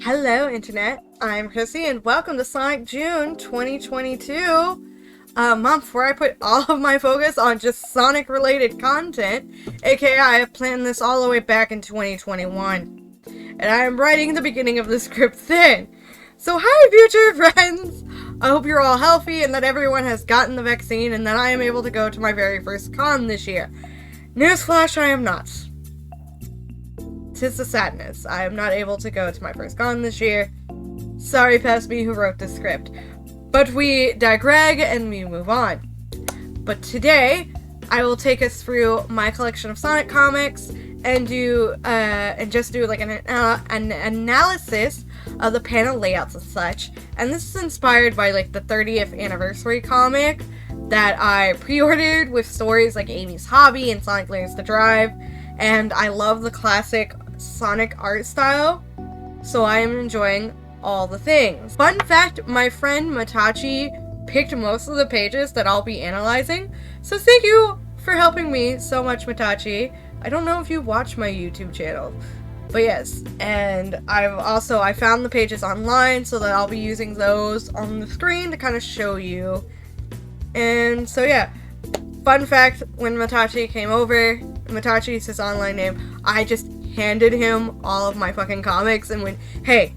Hello, Internet. I'm Chrissy, and welcome to Sonic June 2022, a month where I put all of my focus on just Sonic-related content, aka I have planned this all the way back in 2021, and I am writing the beginning of the script then. So hi, future friends! I hope you're all healthy and that everyone has gotten the vaccine and that I am able to go to my very first con this year. Newsflash, I am not. 'Tis the sadness. I am not able to go to my first con this year. Sorry past me who wrote this script. But we digress and we move on. But today, I will take us through my collection of Sonic comics and just do like an analysis of the panel layouts and such. And this is inspired by like the 30th anniversary comic that I pre-ordered with stories like Amy's Hobby and Sonic Learns to Drive. And I love the classic Sonic art style, so I am enjoying all the things. Fun fact, my friend Matachi picked most of the pages that I'll be analyzing, so thank you for helping me so much, Matachi. I don't know if you watch my YouTube channel, but yes, and I found the pages online so that I'll be using those on the screen to kind of show you. And so yeah, fun fact, when Matachi came over, Matachi is his online name, I just handed him all of my fucking comics and went, hey,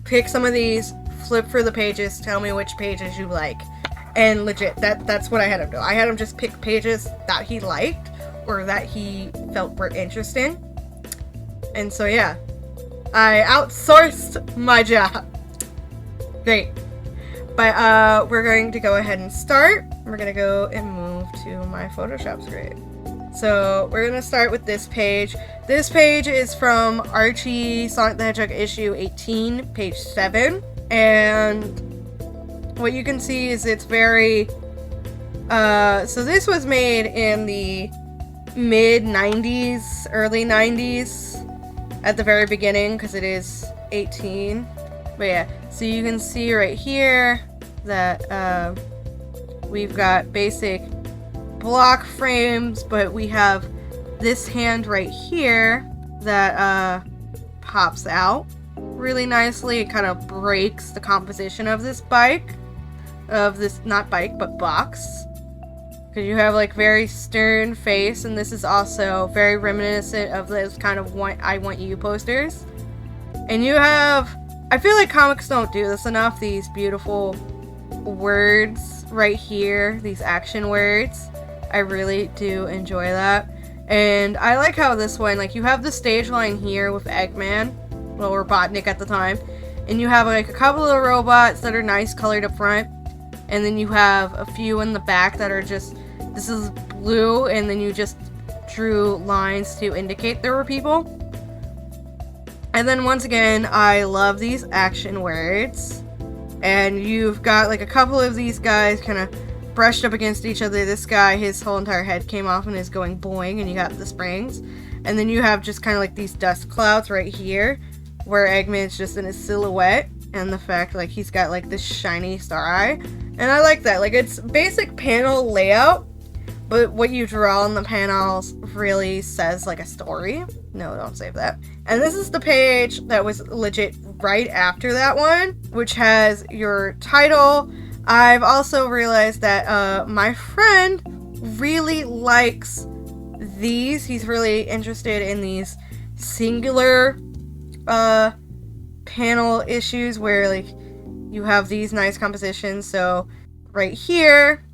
pick some of these, flip through the pages, tell me which pages you like. And legit, that's what I had him do. I had him just pick pages that he liked or that he felt were interesting. And so yeah, I outsourced my job. Great. But we're going to go ahead and start. We're going to go and move to my Photoshop screen. So we're going to start with this page. This page is from Archie Sonic the Hedgehog issue 18, page 7. And what you can see is it's very... so this was made in the mid-90s, early 90s, at the very beginning, because it is 18. But yeah, so you can see right here that we've got basic block frames, but we have this hand right here that pops out really nicely. It kind of breaks the composition of this bike, not bike, but box. Because you have like very stern face, and this is also very reminiscent of those kind of I Want You posters. And you have, I feel like comics don't do this enough, these beautiful words right here, these action words. I really do enjoy that. And I like how this one, like, you have the stage line here with Eggman, well, Robotnik at the time, and you have like a couple of robots that are nice colored up front, and then you have a few in the back that are just, this is blue, and then you just drew lines to indicate there were people. And then once again, I love these action words, and you've got like a couple of these guys kind of brushed up against each other. This guy, his whole entire head came off and is going boing, and you got the springs. And then you have just kind of like these dust clouds right here, where Eggman's just in his silhouette, and the fact like he's got like this shiny star eye. And I like that. Like, it's basic panel layout, but what you draw on the panels really says like a story. No, don't save that. And this is the page that was legit right after that one, which has your title. I've also realized that my friend really likes these. He's really interested in these singular panel issues where like you have these nice compositions. So right here,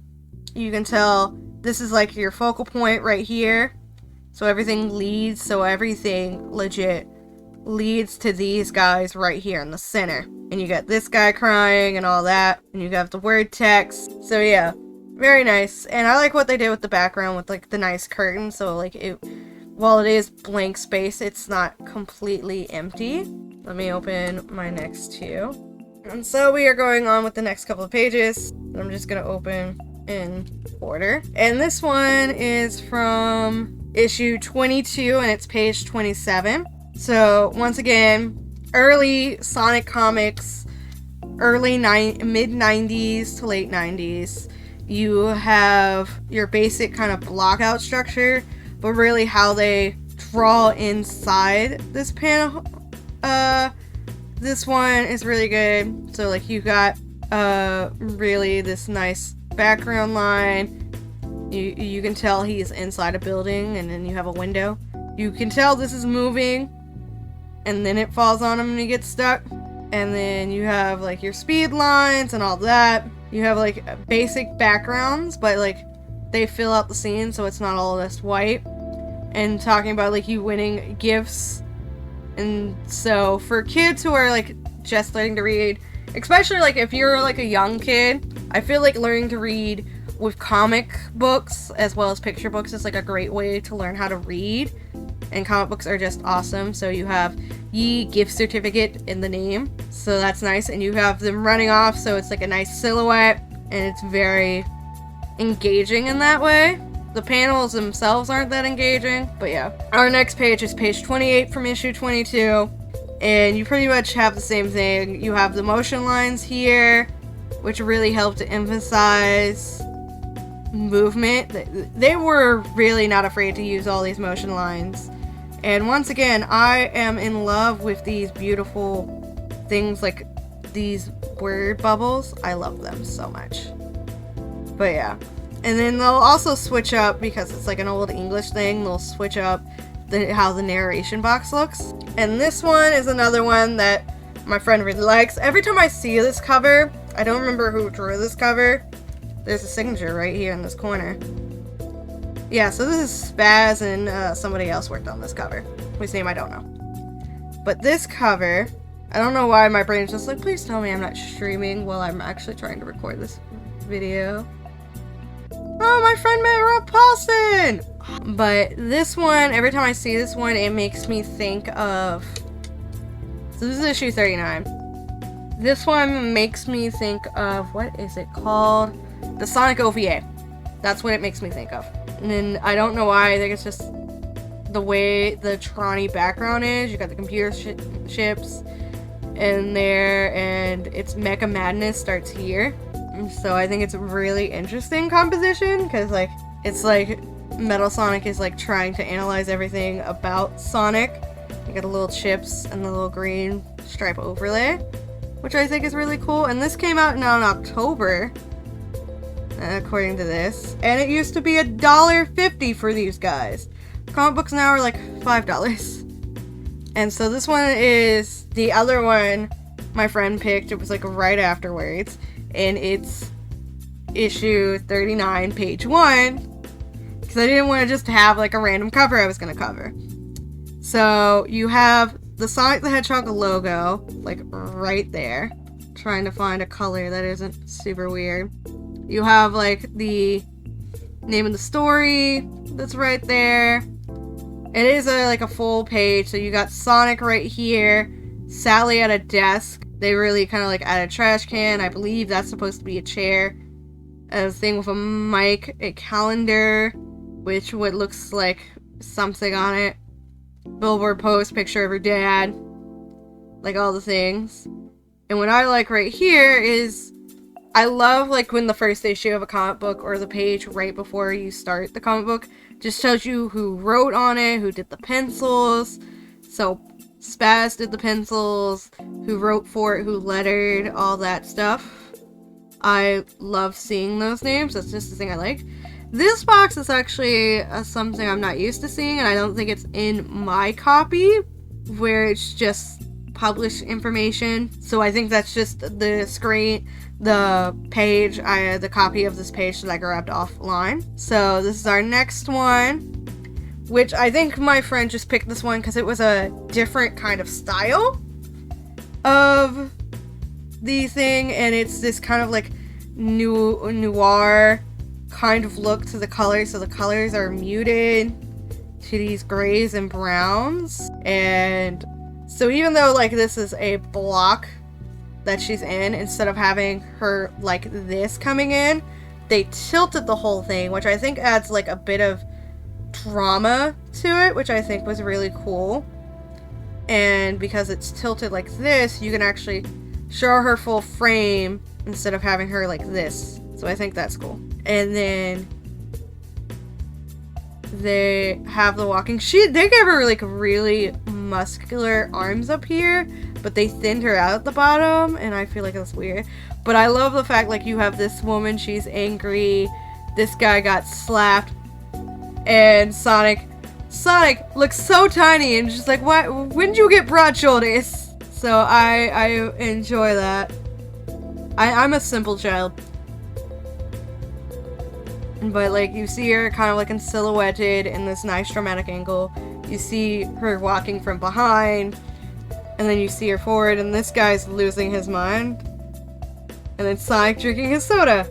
you can tell this is like your focal point right here. So everything leads, so everything legit leads to these guys right here in the center. And you got this guy crying and all that, and you got the word text. So yeah, very nice. And I like what they did with the background with like the nice curtain, so like while it is blank space, it's not completely empty. Let me open my next two. And so we are going on with the next couple of pages. I'm just gonna open in order. And this one is from issue 22, and it's page 27. So once again, early Sonic comics, mid-90s to late 90s. You have your basic kind of block out structure, but really how they draw inside this panel this one is really good. So like you got really this nice background line. You can tell he's inside a building, and then you have a window. You can tell this is moving, and then it falls on him and he gets stuck. And then you have like your speed lines and all that. You have like basic backgrounds, but like they fill out the scene so it's not all just white. And talking about like you winning gifts. And so for kids who are like just learning to read, especially like if you're like a young kid, I feel like learning to read with comic books as well as picture books is like a great way to learn how to read. And comic books are just awesome. So you have Ye gift certificate in the name, so that's nice. And you have them running off, so it's like a nice silhouette, and it's very engaging in that way. The panels themselves aren't that engaging, but yeah. Our next page is page 28 from issue 22, and you pretty much have the same thing. You have the motion lines here, which really help to emphasize movement. They were really not afraid to use all these motion lines. And once again, I am in love with these beautiful things, like these word bubbles. I love them so much. But yeah. And then they'll also switch up, because it's like an old English thing, they'll switch up how the narration box looks. And this one is another one that my friend really likes. Every time I see this cover, I don't remember who drew this cover. There's a signature right here in this corner. Yeah, so this is Spaz, and somebody else worked on this cover, whose name I don't know. But this cover, I don't know why my brain's just like, please tell me I'm not streaming while I'm actually trying to record this video. Oh, my friend met Rob Paulson! But this one, every time I see this one, it makes me think of... So this is issue 39. This one makes me think of, what is it called? The Sonic OVA. That's what it makes me think of. And then, I don't know why, I think it's just the way the Tronny background is. You got the computer chips in there, and it's Mecha Madness starts here. So I think it's a really interesting composition, because like, it's like Metal Sonic is like trying to analyze everything about Sonic. You got the little chips and the little green stripe overlay, which I think is really cool. And this came out now in October, according to this, and it used to be $1.50 for these guys. Comic books now are like $5. And so this one is the other one my friend picked. It was like right afterwards, and it's issue 39, page 1, because I didn't want to just have like a random cover I was going to cover. So you have the Sonic the Hedgehog logo like right there. Trying to find a color that isn't super weird. You have like the name of the story that's right there. It is like a full page, so you got Sonic right here, Sally at a desk. They really kind of like add a trash can. I believe that's supposed to be a chair. A thing with a mic, a calendar, which what looks like something on it. Billboard post, picture of her dad. Like all the things. And what I like right here is, I love like when the first issue of a comic book, or the page right before you start the comic book, just tells you who wrote on it, who did the pencils. So Spaz did the pencils, who wrote for it, who lettered, all that stuff. I love seeing those names. That's just the thing I like. This box is actually something I'm not used to seeing, and I don't think it's in my copy, where it's just published information. So I think that's just the screen, the page, the copy of this page that I grabbed offline. So this is our next one, which I think my friend just picked this one because it was a different kind of style of the thing, and it's this kind of like noir kind of look to the colors. So the colors are muted to these grays and browns, and so even though like this is a block that she's in, instead of having her like this coming in, they tilted the whole thing, which I think adds like a bit of drama to it, which I think was really cool. And because it's tilted like this, you can actually show her full frame instead of having her like this. So I think that's cool. And then they have the walking sheet. They give her like really muscular arms up here. but they thinned her out at the bottom, and I feel like that's weird. But I love the fact, like, you have this woman, she's angry, this guy got slapped, and Sonic looks so tiny and just like, why? When did you get broad shoulders? So I enjoy that. I'm a simple child. But like, you see her kind of like silhouetted in this nice dramatic angle. You see her walking from behind, and then you see her forward, and this guy's losing his mind. And then Sonic drinking his soda.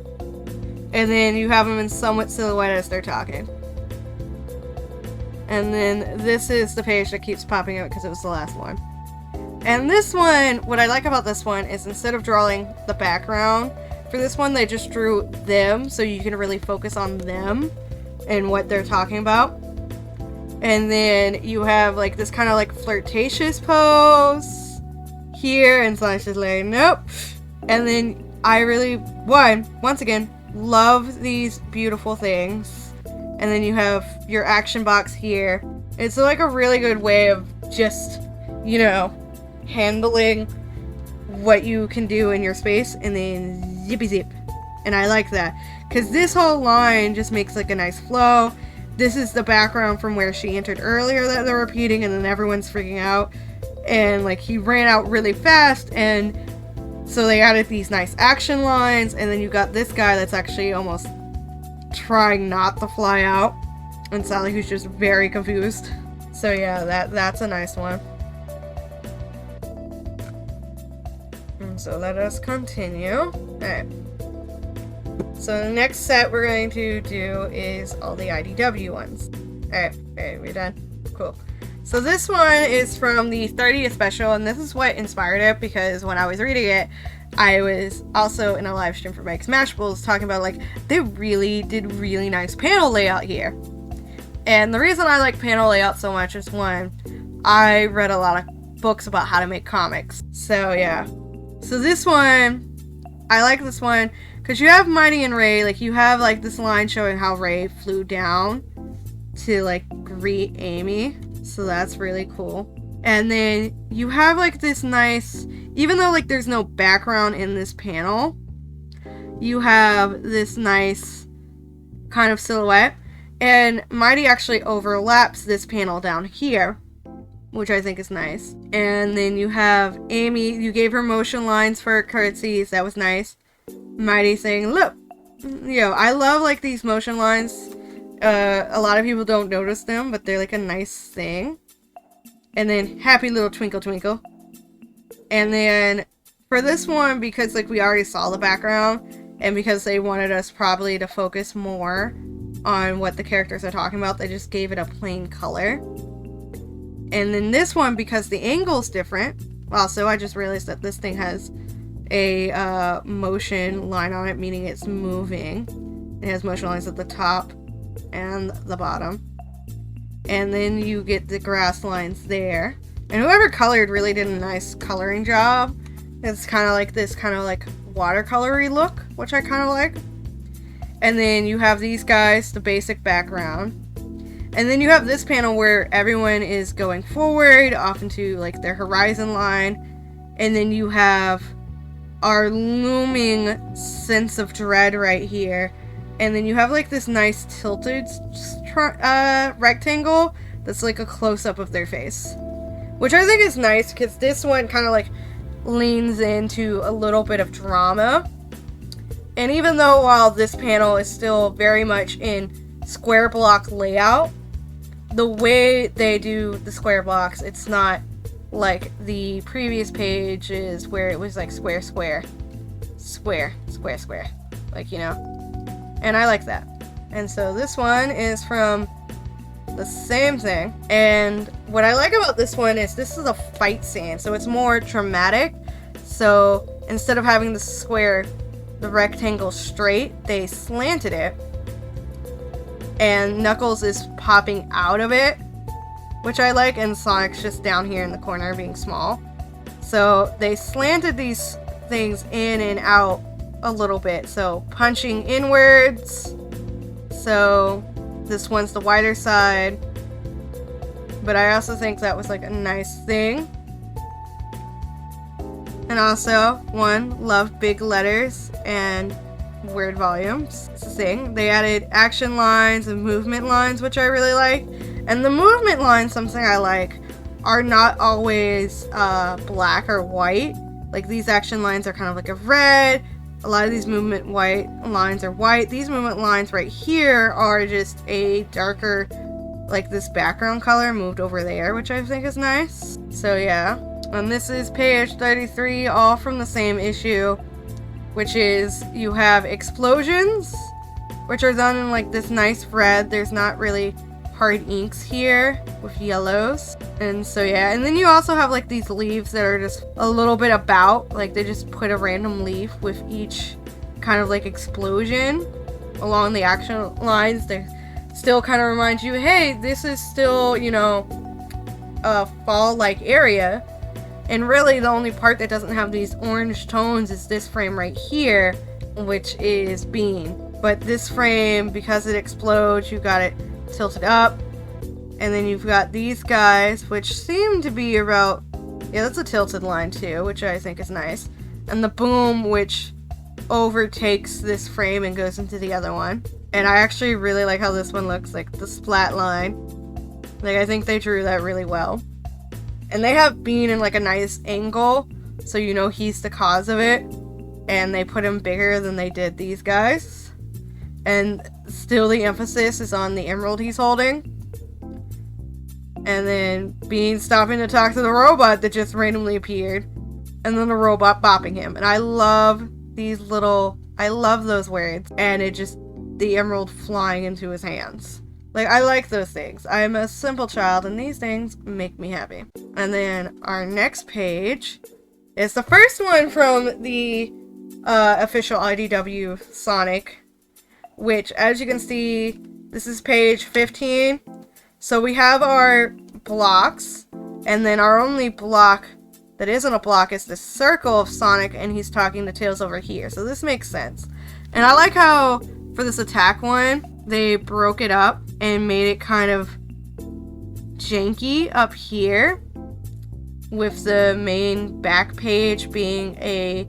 And then you have him in somewhat silhouette as they're talking. And then this is the page that keeps popping up because it was the last one. And this one, what I like about this one is instead of drawing the background, for this one they just drew them, so you can really focus on them and what they're talking about. And then you have like this kind of like flirtatious pose here, and Sonic's just like, nope. And then I really, once again, love these beautiful things. And then you have your action box here. It's like a really good way of just, you know, handling what you can do in your space, and then zippy zip. And I like that because this whole line just makes like a nice flow. This is the background from where she entered earlier that they're repeating, and then everyone's freaking out, and like he ran out really fast, and so they added these nice action lines. And then you got this guy that's actually almost trying not to fly out, and Sally, who's just very confused. So yeah, that's a nice one. And so let us continue. Alright. So the next set we're going to do is all the IDW ones. Alright, we're done. Cool. So this one is from the 30th special, and this is what inspired it, because when I was reading it, I was also in a live stream for Mike Smashables talking about, like, they really did really nice panel layout here. And the reason I like panel layout so much is, one, I read a lot of books about how to make comics. So yeah. So this one, I like this one because you have Mighty and Ray, like you have like this line showing how Ray flew down to like greet Amy. So that's really cool. And then you have like this nice, even though like there's no background in this panel, you have this nice kind of silhouette. And Mighty actually overlaps this panel down here, which I think is nice. And then you have Amy, you gave her motion lines for her curtsies, that was nice. Mighty saying, look, you know, I love like these motion lines. A lot of people don't notice them, but they're like a nice thing. And then happy little twinkle twinkle. And then for this one, because like we already saw the background, and because they wanted us probably to focus more on what the characters are talking about, they just gave it a plain color. And then this one, because the angle's different, also I just realized that this thing has a motion line on it, meaning it's moving. It has motion lines at the top and the bottom. And then you get the grass lines there. And whoever colored really did a nice coloring job. It's kind of like this kind of like watercolory look, which I kind of like. And then you have these guys, the basic background. And then you have this panel where everyone is going forward off into like their horizon line. And then you have our looming sense of dread right here. And then you have like this nice tilted rectangle that's like a close-up of their face. Which I think is nice because this one kind of like leans into a little bit of drama. And even though while this panel is still very much in square block layout, the way they do the square blocks, it's not like the previous pages where it was like square, square, square, square, square. Like, you know. And I like that. And so this one is from the same thing. And what I like about this one is this is a fight scene. So it's more dramatic. So instead of having the square, the rectangle straight, they slanted it. And Knuckles is popping out of it, which I like. And Sonic's just down here in the corner being small. So they slanted these things in and out a little bit. So punching inwards. So this one's the wider side. But I also think that was like a nice thing. And also, one, love big letters and word volumes. It's a thing. They added action lines and movement lines, which I really like. And the movement lines, something I like, are not always black or white. Like these action lines are kind of like a red. A lot of these movement white lines are white. These movement lines right here are just a darker, like this background color moved over there, which I think is nice. So yeah. And this is page 33, all from the same issue, which is you have explosions, which are done in like this nice red. There's not really hard inks here with yellows. And so yeah, and then you also have like these leaves that are just a little bit about, like they just put a random leaf with each kind of like explosion along the action lines. They still kind of remind you, hey, this is still, you know, a fall-like area. And really the only part that doesn't have these orange tones is this frame right here, which is Bean. But this frame, because it explodes, you got it tilted up. And then you've got these guys, which seem to be about, yeah, that's a tilted line too, which I think is nice. And the boom, which overtakes this frame and goes into the other one. And I actually really like how this one looks, like the splat line. Like, I think they drew that really well. And they have Bean in like a nice angle, so you know he's the cause of it. And they put him bigger than they did these guys. And still the emphasis is on the emerald he's holding. And then Bean stopping to talk to the robot that just randomly appeared. And then the robot bopping him. And I love these little, I love those words. And it just, the emerald flying into his hands. Like, I like those things. I'm a simple child, and these things make me happy. And then our next page is the first one from the official IDW Sonic, which, as you can see, this is page 15. So we have our blocks, and then our only block that isn't a block is the circle of Sonic, and he's talking to Tails over here. So this makes sense. And I like how, for this attack one, they broke it up and made it kind of janky up here, with the main back page being a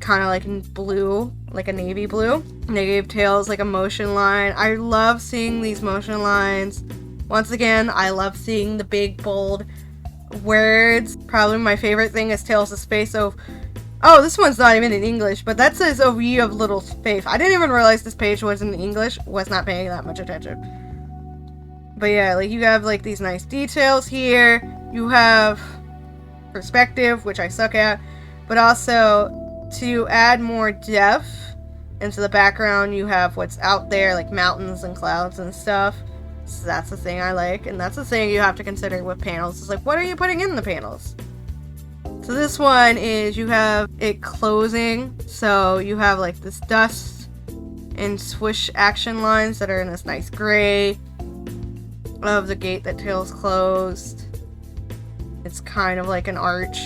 kind of like blue, like a navy blue. And they gave Tails like a motion line. I love seeing these motion lines. Once again, I love seeing the big, bold words. Probably my favorite thing is Tails' face. So, oh, this one's not even in English, but that says, "Oh, ye of little faith." I didn't even realize this page was in English. Was not paying that much attention. But yeah, like you have like these nice details here. You have perspective, which I suck at, but also to add more depth into the background, you have what's out there, like mountains and clouds and stuff. So that's the thing I like, and that's the thing you have to consider with panels. It's like, what are you putting in the panels? So this one is, you have it closing, so you have like this dust and swoosh action lines that are in this nice gray of the gate that Tails closed. It's kind of like an arch.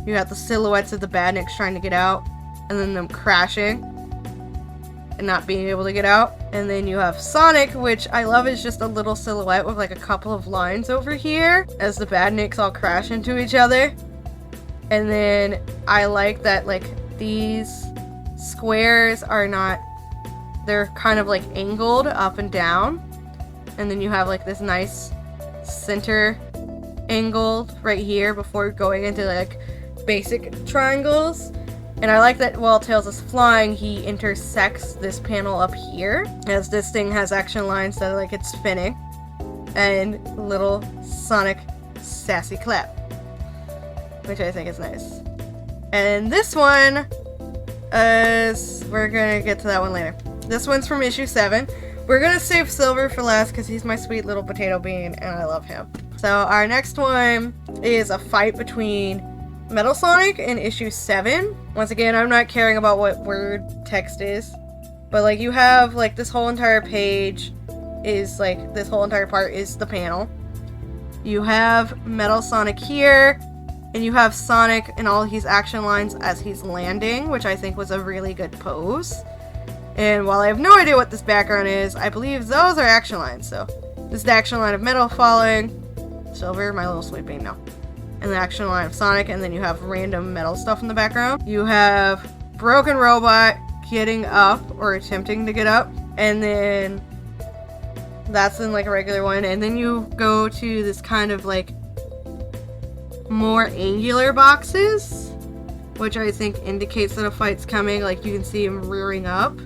You got the silhouettes of the badniks trying to get out, and then them crashing and not being able to get out. And then you have Sonic, which I love is just a little silhouette with like a couple of lines over here as the badniks all crash into each other. And then I like that like these squares are not, they're kind of like angled up and down. And then you have like this nice center angled right here before going into like basic triangles. And I like that while Tails is flying, he intersects this panel up here, as this thing has action lines that are like it's spinning. And little Sonic sassy clap, which I think is nice. And this one is, we're gonna get to that one later. This one's from issue 7. We're gonna save Silver for last because he's my sweet little potato bean and I love him. So our next one is a fight between Metal Sonic in issue 7. Once again, I'm not caring about what word text is, but like you have like this whole entire page is like, this whole entire part is the panel. You have Metal Sonic here, and you have Sonic and all his action lines as he's landing, which I think was a really good pose. And while I have no idea what this background is, I believe those are action lines. So this is the action line of Metal falling. Silver, my little sweet bean, no. and the action line of Sonic, and then you have random metal stuff in the background. You have Broken Robot getting up, or attempting to get up, and then that's in like a regular one, and then you go to this kind of like more angular boxes, which I think indicates that a fight's coming. Like you can see him rearing up,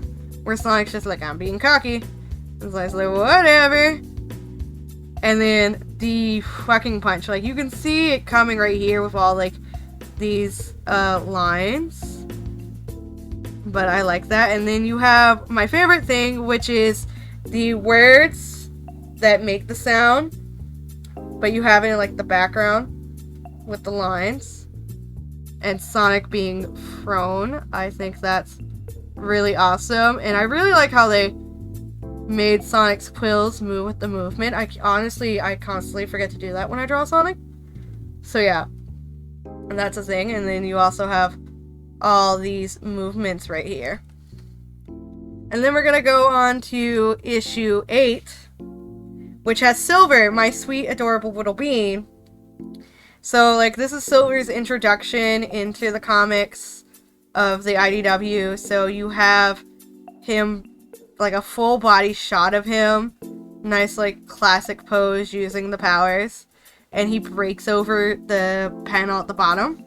where Sonic's just like, I'm being cocky. And Sonic's like, whatever. And then the fucking punch, like you can see it coming right here with all like these lines, but I like that. And then you have my favorite thing, which is the words that make the sound, but you have it in like the background with the lines and Sonic being thrown. I think that's really awesome, and I really like how they made Sonic's quills move with the movement. I constantly forget to do that when I draw Sonic. So yeah, and that's a thing. And then you also have all these movements right here. And then we're gonna go on to issue 8, which has Silver, my sweet, adorable little bean. So, like, this is Silver's introduction into the comics of the IDW. So you have him, like, a full body shot of him. Nice, like, classic pose using the powers. And he breaks over the panel at the bottom.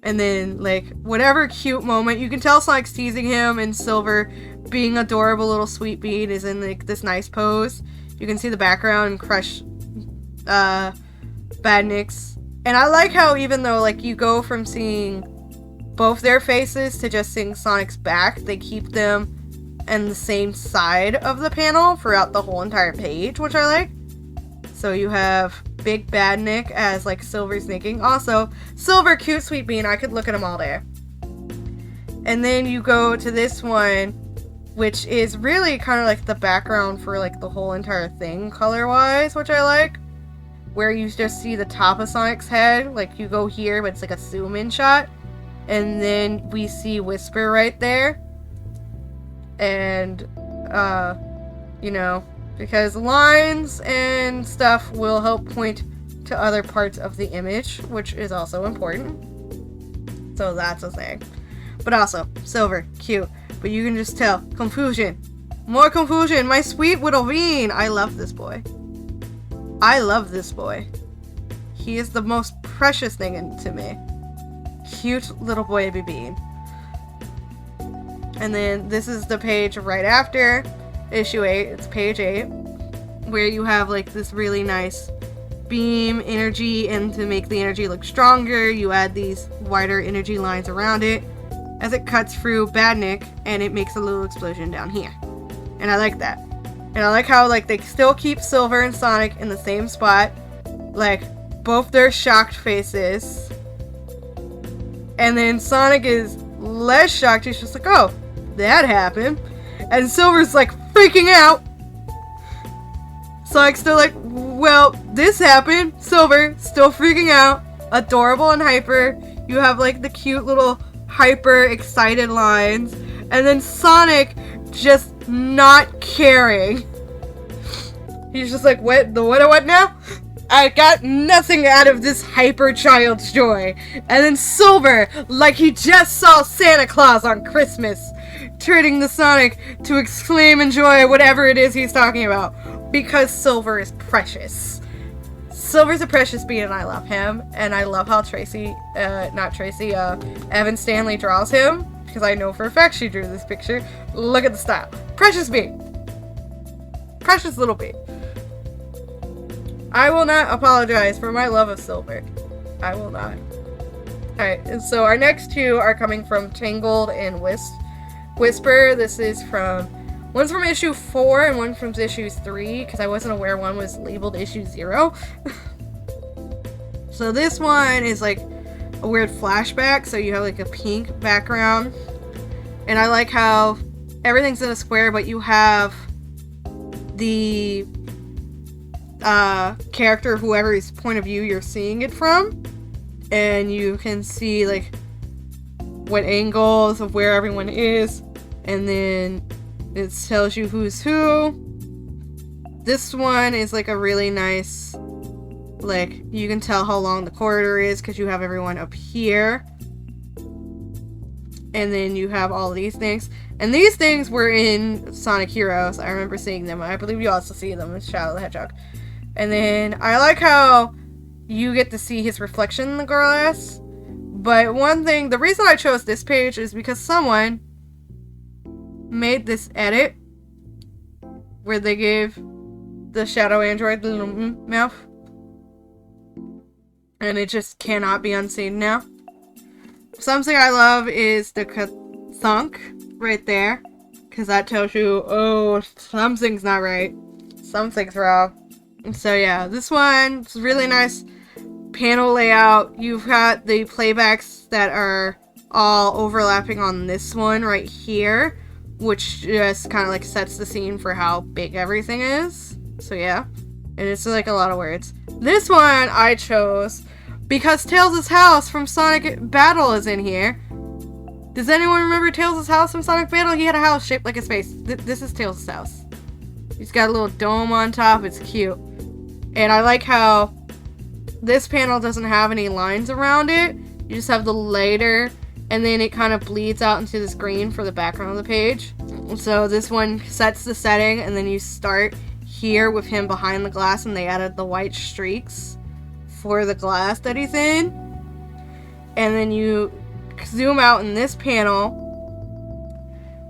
And then, like, whatever cute moment, you can tell Sonic's teasing him, and Silver, being adorable little sweet bean, is in, like, this nice pose. You can see the background and Crush Badniks. And I like how even though, like, you go from seeing both their faces to just seeing Sonic's back, they keep them in the same side of the panel throughout the whole entire page, which I like. So you have Big Badnik as, like, Silver's thinking. Also, Silver, cute, sweet bean. I could look at them all day. And then you go to this one, which is really kind of like the background for, like, the whole entire thing color-wise, which I like. Where you just see the top of Sonic's head. Like, you go here, but it's like a zoom-in shot. And then we see Whisper right there. And, you know, because lines and stuff will help point to other parts of the image, which is also important. So that's a thing. But also, Silver, cute. But you can just tell, confusion. More confusion, my sweet little bean. I love this boy. I love this boy. He is the most precious thing to me. Cute little baby bean. And then this is the page right after issue 8. It's page 8, where you have like this really nice beam energy, and to make the energy look stronger, you add these wider energy lines around it as it cuts through Badnik, and it makes a little explosion down here. And I like that. And I like how, like, they still keep Silver and Sonic in the same spot, like both their shocked faces, and then Sonic is less shocked. He's just like, oh, that happened. And Silver's like freaking out. Sonic's still like, well, this happened. Silver still freaking out. Adorable and hyper. You have like the cute little hyper excited lines. And then Sonic just not caring. He's just like, what now? I got nothing out of this hyper child's joy. And then Silver, like he just saw Santa Claus on Christmas, turning the Sonic to exclaim and joy whatever it is he's talking about. Because Silver is precious. Silver's a precious being, and I love him. And I love how Evan Stanley draws him. Because I know for a fact she drew this picture. Look at the style. Precious being. Precious little being. I will not apologize for my love of Silver. I will not. Alright, and so our next two are coming from Tangled and Whisper. This is from... One's from issue 4 and one from issue 3, because I wasn't aware one was labeled issue 0. So this one is like a weird flashback, so you have like a pink background. And I like how everything's in a square, but you have the character, whoever's point of view you're seeing it from, and you can see like what angles of where everyone is, and then it tells you who's who. This one is like a really nice like, you can tell how long the corridor is because you have everyone up here. And then you have all these things. And these things were in Sonic Heroes. I remember seeing them. I believe you also see them in Shadow the Hedgehog. And then I like how you get to see his reflection in the glass. But one thing, the reason I chose this page is because someone made this edit where they gave the Shadow Android the little mouth. And it just cannot be unseen now. Something I love is the thunk right there. Because that tells you, oh, something's not right. Something's wrong. And so yeah, this one's really nice panel layout. You've got the playbacks that are all overlapping on this one right here. Which just kind of like sets the scene for how big everything is. So yeah. And it's like a lot of words. This one I chose because Tails' house from Sonic Battle is in here. Does anyone remember Tails' house from Sonic Battle? He had a house shaped like a space. This is Tails' house. He's got a little dome on top. It's cute. And I like how this panel doesn't have any lines around it. You just have the lighter, and then it kind of bleeds out into this green for the background of the page. So this one sets the setting, and then you start here with him behind the glass, and they added the white streaks for the glass that he's in. And then you zoom out in this panel,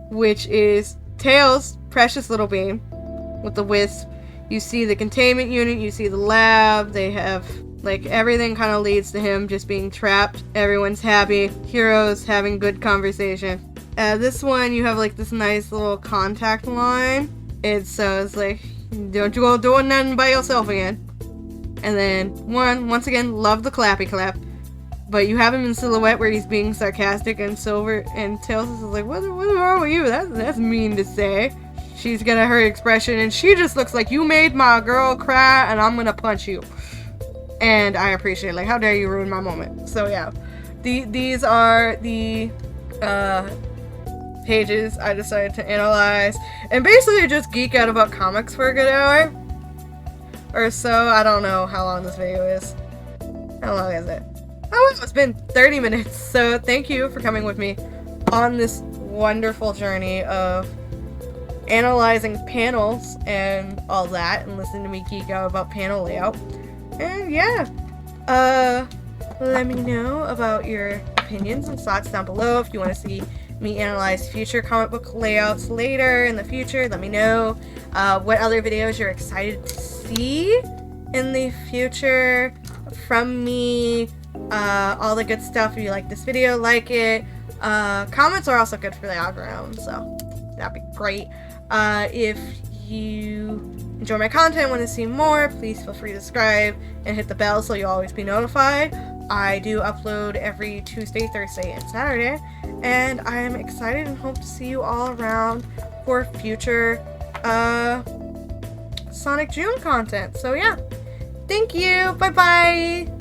which is Tails' precious little beam with the wisp. You see the containment unit, you see the lab, they have, like, everything kind of leads to him just being trapped. Everyone's happy, heroes having good conversation. This one, you have, like, this nice little contact line. It's like, don't you go doing nothing by yourself again. And then, once again, love the clappy clap. But you have him in silhouette where he's being sarcastic, and Silver and Tails is like, what's wrong with you? That's mean to say. She's got her expression, and she just looks like, you made my girl cry, and I'm gonna punch you. And I appreciate it. Like, how dare you ruin my moment. So yeah, these are the pages I decided to analyze, and basically just geek out about comics for a good hour or so. I don't know how long this video is. How long is it? Oh, it's been 30 minutes. So thank you for coming with me on this wonderful journey of analyzing panels and all that, and listen to me geek out about panel layout. And yeah, let me know about your opinions and thoughts down below. If you want to see me analyze future comic book layouts later in the future, let me know. What other videos you're excited to see in the future from me. All the good stuff. If you like this video, like it. Comments are also good for the algorithm, so that'd be great. If you enjoy my content, want to see more, please feel free to subscribe and hit the bell so you'll always be notified. I do upload every Tuesday, Thursday, and Saturday, and I am excited and hope to see you all around for future Sonic June content. So yeah, thank you, bye bye.